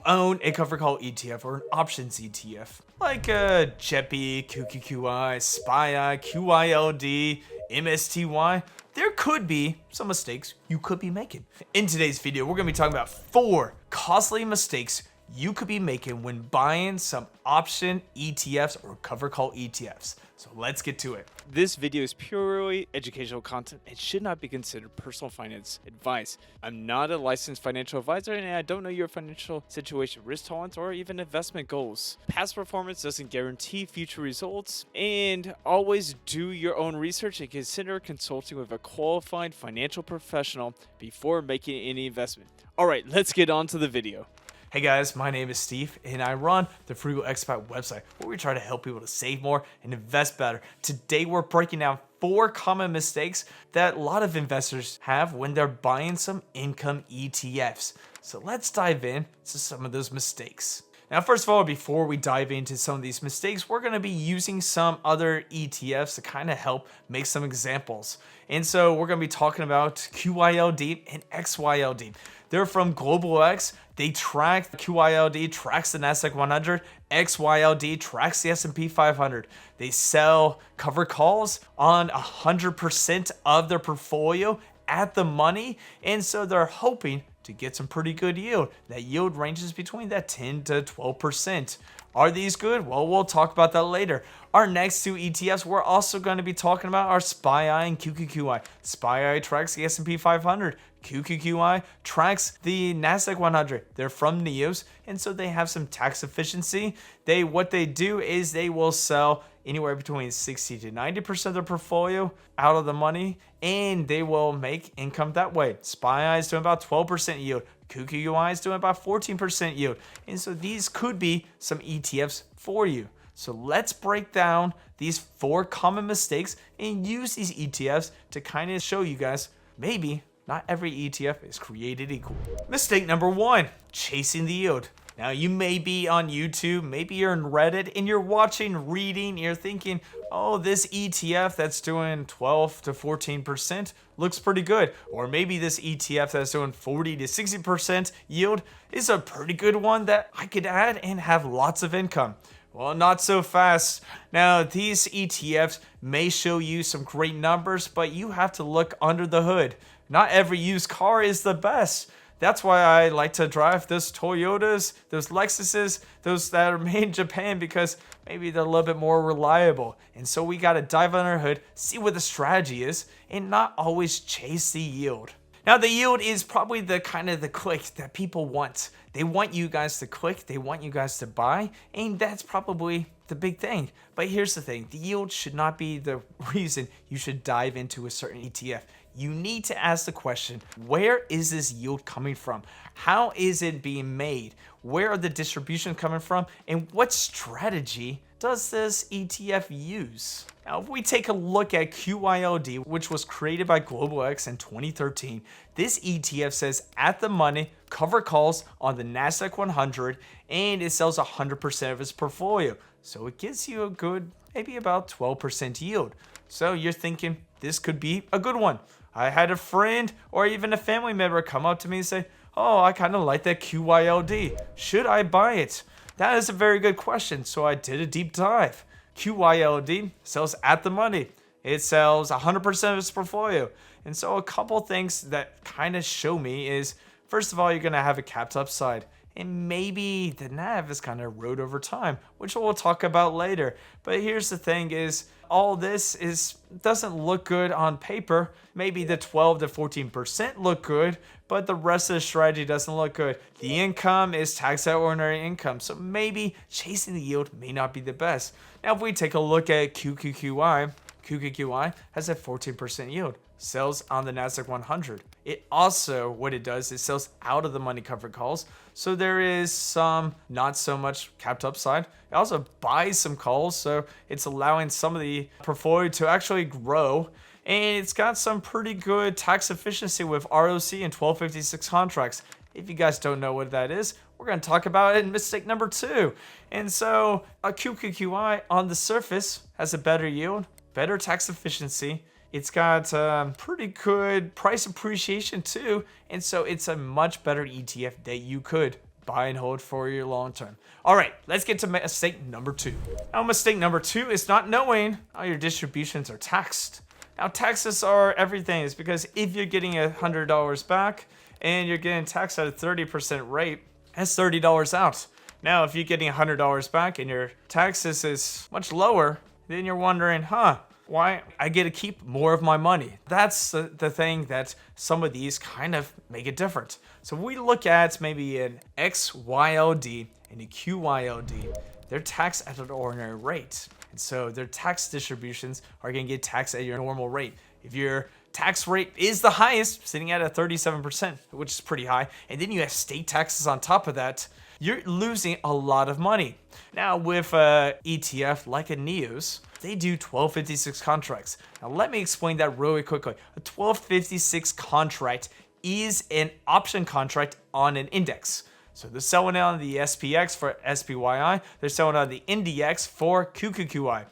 own a covered call ETF or an options ETF, like a JEPI, qqqi, spyi, qyild, MSTY, there could be some mistakes you could be making. In today's video, we're going to be talking about 4 costly mistakes you could be making when buying some option ETFs or covered call ETFs. So let's get to it. This video is purely educational content and should not be considered personal finance advice. I'm not a licensed financial advisor and I don't know your financial situation, risk tolerance, or even investment goals. Past performance doesn't guarantee future results, and always do your own research and consider consulting with a qualified financial professional before making any investment. Alright, let's get on to the video. Hey guys, my name is Steve and I run the Frugal Expat website where we try to help people to save more and invest better. Today we're breaking down 4 common mistakes that a lot of investors have when they're buying some income ETFs. So let's dive in to some of those mistakes. Now, first of all, before we dive into some of these mistakes, we're going to be using some other ETFs to kind of help make some examples. And so we're going to be talking about QYLD and XYLD. They're from Global X. They track, QYLD tracks the NASDAQ 100, XYLD tracks the S&P 500. They sell covered calls on 100% of their portfolio at the money, and so they're hoping to get some pretty good yield. That yield ranges between that 10 to 12%. Are these good? Well, we'll talk about that later. Our next 2 ETFs, we're also going to be talking about our spyi and qqqi. Spyi tracks the S&P 500. qqqi tracks the NASDAQ 100. They're from NEOs, and so they have some tax efficiency. What they do is they will sell anywhere between 60 to 90% of their portfolio out of the money, and they will make income that way. SPY is doing about 12% yield. qqqi is doing about 14% yield. And so these could be some ETFs for you. So let's break down these 4 common mistakes and use these ETFs to kind of show you guys maybe not every ETF is created equal. Mistake number 1, chasing the yield. Now, you may be on YouTube, maybe you're in Reddit, and you're watching, reading, you're thinking, oh, this ETF that's doing 12 to 14% looks pretty good. Or maybe this ETF that's doing 40 to 60% yield is a pretty good one that I could add and have lots of income. Well, not so fast. Now, these ETFs may show you some great numbers, but you have to look under the hood. Not every used car is the best. That's why I like to drive those Toyotas, those Lexuses, those that are made in Japan, because maybe they're a little bit more reliable. And so we got to dive under the hood, see what the strategy is, and not always chase the yield. Now, the yield is probably the kind of the click that people want. They want you guys to click, they want you guys to buy, and that's probably the big thing. But here's the thing, the yield should not be the reason you should dive into a certain ETF. You need to ask the question, where is this yield coming from? How is it being made? Where are the distributions coming from? And what strategy does this ETF use? Now, if we take a look at QYLD, which was created by Global X in 2013, this ETF says at the money, covered calls on the NASDAQ 100, and it sells 100% of its portfolio. So it gives you a good, maybe about 12% yield. So you're thinking this could be a good one. I had a friend or even a family member come up to me and say, oh, I kind of like that QYLD. Should I buy it? That is a very good question. So I did a deep dive. QYLD sells at the money. It sells 100% of its portfolio. And so a couple things that kind of show me is, first of all, you're going to have a capped upside. And maybe the NAV is kind of erode over time, which we'll talk about later. But here's the thing is, all this doesn't look good on paper. Maybe the 12 to 14% look good, but the rest of the strategy doesn't look good. The income is tax out ordinary income, so maybe chasing the yield may not be the best. Now, if we take a look at QQQI has a 14% yield. Sells on the NASDAQ 100. It also, what it does, it sells out of the money covered calls. So there is some not so much capped upside. It also buys some calls, so it's allowing some of the portfolio to actually grow. And it's got some pretty good tax efficiency with ROC and 1256 contracts. If you guys don't know what that is, we're going to talk about it in mistake number 2. And so a QQQI on the surface has a better yield, better tax efficiency. It's got pretty good price appreciation too, and so it's a much better ETF that you could buy and hold for your long term. All right, let's get to mistake number 2. Now, mistake number 2 is not knowing how your distributions are taxed. Now, taxes are everything. It's because if you're getting $100 back and you're getting taxed at a 30% rate, that's $30 out. Now, if you're getting $100 back and your taxes is much lower, then you're wondering, why I get to keep more of my money? That's the thing that some of these kind of make it different. So if we look at maybe an XYLD and a QYLD, they're taxed at an ordinary rate. And so their tax distributions are going to get taxed at your normal rate. If your tax rate is the highest, sitting at a 37%, which is pretty high, and then you have state taxes on top of that, you're losing a lot of money. Now with ETF like a NEOS, they do 1256 contracts. Now let me explain that really quickly. A 1256 contract is an option contract on an index. So they're selling it on the SPX for SPYI. They're selling it on the NDX for qqqi.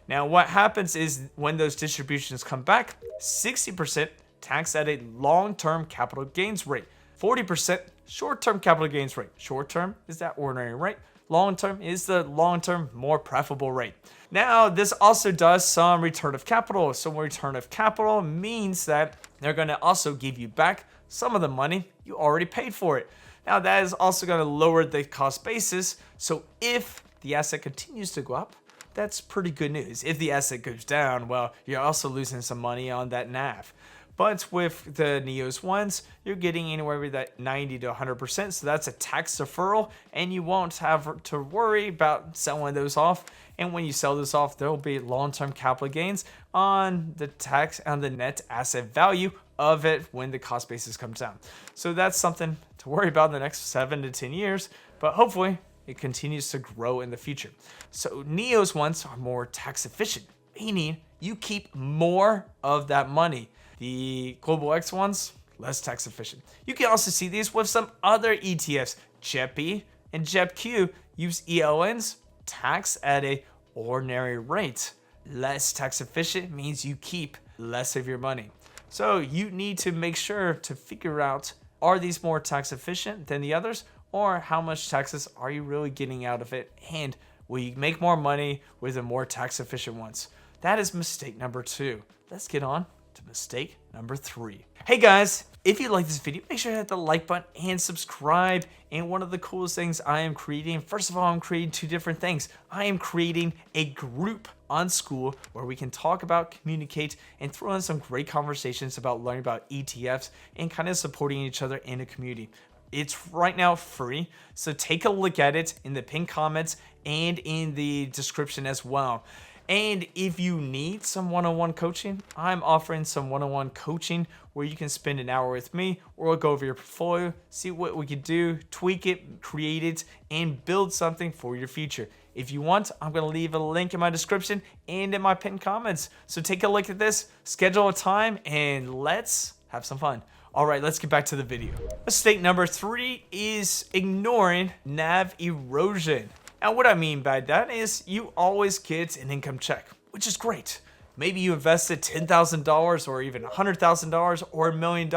Now what happens is when those distributions come back, 60% tax at a long-term capital gains rate. 40% short-term capital gains rate. Short-term is that ordinary rate. Long-term is the long-term more preferable rate. Now, this also does some return of capital. So return of capital means that they're going to also give you back some of the money you already paid for it. Now, that is also going to lower the cost basis. So if the asset continues to go up, that's pretty good news. If the asset goes down, well, you're also losing some money on that NAV. But with the NEOS ones, you're getting anywhere with that 90 to 100%. So that's a tax deferral, and you won't have to worry about selling those off. And when you sell this off, there will be long-term capital gains on the tax on the net asset value of it when the cost basis comes down. So that's something to worry about in the next 7 to 10 years, but hopefully it continues to grow in the future. So NEOS ones are more tax efficient, meaning you keep more of that money. The Global X ones, less tax efficient. You can also see these with some other ETFs. JEPI and JEPQ use ELNs, tax at a ordinary rate. Less tax efficient means you keep less of your money. So you need to make sure to figure out, are these more tax efficient than the others, or how much taxes are you really getting out of it, and will you make more money with the more tax efficient ones? That is mistake number 2. Let's get on to mistake number 3. Hey guys, if you like this video, make sure to hit the like button and subscribe. And one of the coolest things I am creating, first of all, I'm creating 2 different things. I am creating a group on School where we can talk about, communicate, and throw in some great conversations about learning about ETFs and kind of supporting each other in a community. It's right now free, so take a look at it in the pinned comments and in the description as well. And if you need some one-on-one coaching, I'm offering some one-on-one coaching where you can spend an hour with me, or we'll go over your portfolio, see what we could do, tweak it, create it, and build something for your future. If you want, I'm going to leave a link in my description and in my pinned comments. So take a look at this, schedule a time, and let's have some fun. All right, let's get back to the video. Mistake number 3 is ignoring NAV erosion. Now, what I mean by that is you always get an income check, which is great. Maybe you invested $10,000 or even $100,000 or $1 million,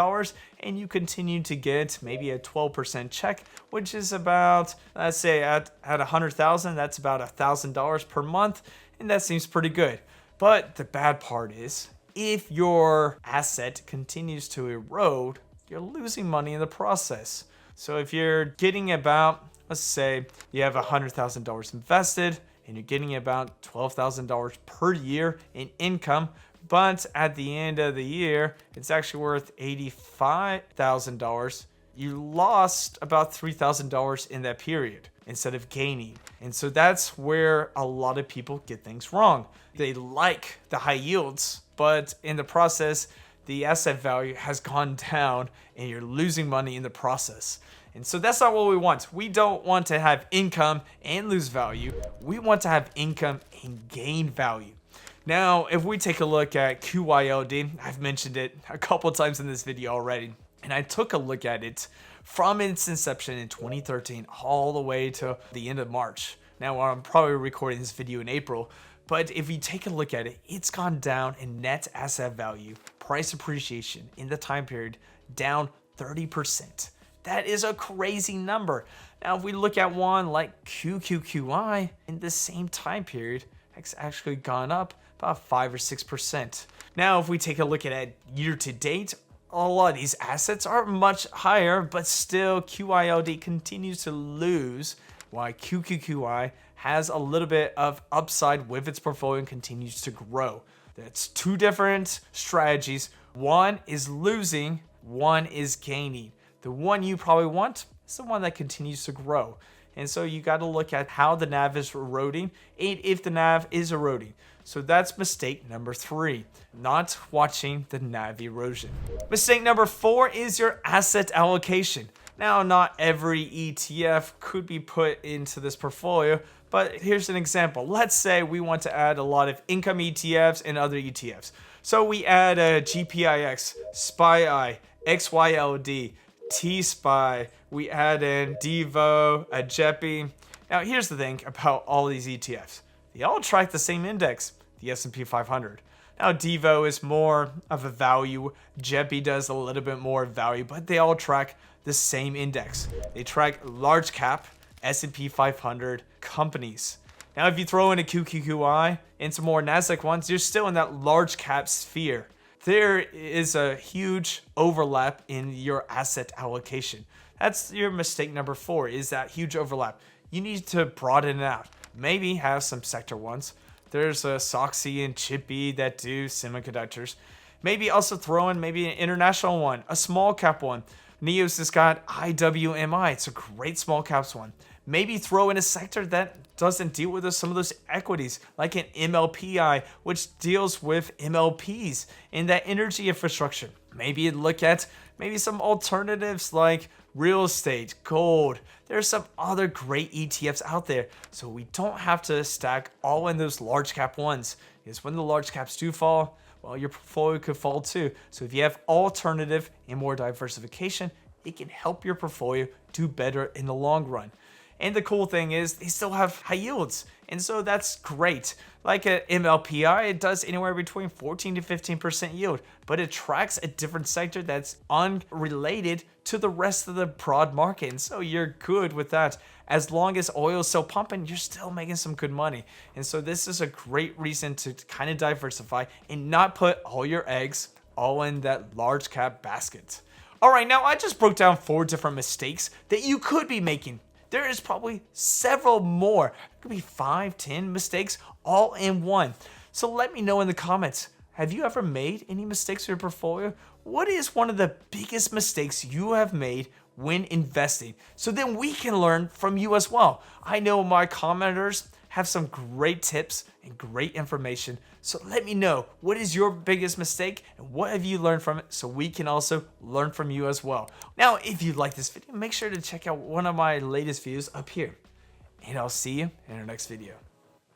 and you continue to get maybe a 12% check, which is about, let's say at 100,000, that's about $1,000 per month, and that seems pretty good. But the bad part is, if your asset continues to erode, you're losing money in the process. So if you're getting about, let's say you have $100,000 invested and you're getting about $12,000 per year in income, but at the end of the year, it's actually worth $85,000. You lost about $3,000 in that period instead of gaining. And so that's where a lot of people get things wrong. They like the high yields, but in the process, the asset value has gone down and you're losing money in the process. And so that's not what we want. We don't want to have income and lose value. We want to have income and gain value. Now, if we take a look at QYLD, I've mentioned it a couple times in this video already, and I took a look at it from its inception in 2013 all the way to the end of March. Now, I'm probably recording this video in April, but if you take a look at it, it's gone down in net asset value, price appreciation in the time period, down 30%. That is a crazy number. Now, if we look at one like qqqi, in the same time period, it's actually gone up about 5 or 6%. Now, if we take a look at it year to date, a lot of these assets are much higher, but still QILD continues to lose, while qqqi has a little bit of upside with its portfolio and continues to grow. That's two different strategies. One is losing, one is gaining. The one you probably want is the one that continues to grow. And so you got to look at how the NAV is eroding and if the NAV is eroding. So that's mistake number 3, not watching the NAV erosion. Mistake number 4 is your asset allocation. Now, not every ETF could be put into this portfolio, but here's an example. Let's say we want to add a lot of income ETFs and other ETFs. So we add a GPIX, spyi, XYLD, T-SPY, we add in Devo, a JEPI. Now here's the thing about all these ETFs. They all track the same index, the S&P 500. Now Devo is more of a value, JEPI does a little bit more value, but they all track the same index. They track large cap, S&P 500 companies. Now if you throw in a qqqi and some more NASDAQ ones, you're still in that large cap sphere. There is a huge overlap in your asset allocation. That's your mistake number 4, is that huge overlap. You need to broaden it out. Maybe have some sector ones. There's a SOXY and CHIPY that do semiconductors. Maybe also throw in maybe an international one, a small cap one. Neos has got IWMI. It's a great small caps one. Maybe throw in a sector that doesn't deal with some of those equities, like an MLPI, which deals with MLPs in that energy infrastructure. Maybe look at maybe some alternatives like real estate, gold. There's some other great ETFs out there, so we don't have to stack all in those large cap ones, because when the large caps do fall, well, your portfolio could fall too. So if you have alternative and more diversification, it can help your portfolio do better in the long run. And the cool thing is they still have high yields. And so that's great. Like an MLPI, it does anywhere between 14 to 15% yield, but it tracks a different sector that's unrelated to the rest of the broad market. And so you're good with that. As long as oil is still pumping, you're still making some good money. And so this is a great reason to kind of diversify and not put all your eggs all in that large cap basket. All right, now I just broke down 4 different mistakes that you could be making. There is probably several more. It could be 5, 10 mistakes all in one. So let me know in the comments. Have you ever made any mistakes in your portfolio? What is one of the biggest mistakes you have made when investing? So then we can learn from you as well. I know my commenters have some great tips and great information. So let me know, what is your biggest mistake and what have you learned from it, so we can also learn from you as well. Now, if you like this video, make sure to check out one of my latest videos up here. And I'll see you in our next video.